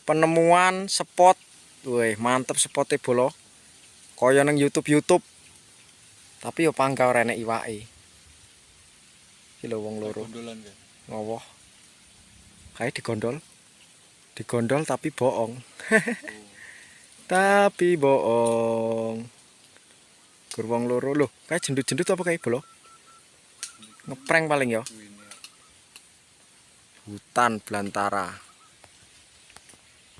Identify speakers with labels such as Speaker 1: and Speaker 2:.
Speaker 1: Penemuan spot. Wih, mantep spotnya bolo. Kaya nang YouTube. Tapi yo pangka ora enek iwake. Iki lho wong loro. Ngowoh. Kae digondol. Digondol tapi bohong. Tapi bohong. Gur wong loro lho, kae jendut-jendut apa kae bolo? Ngeprank paling ya. Hutan belantara.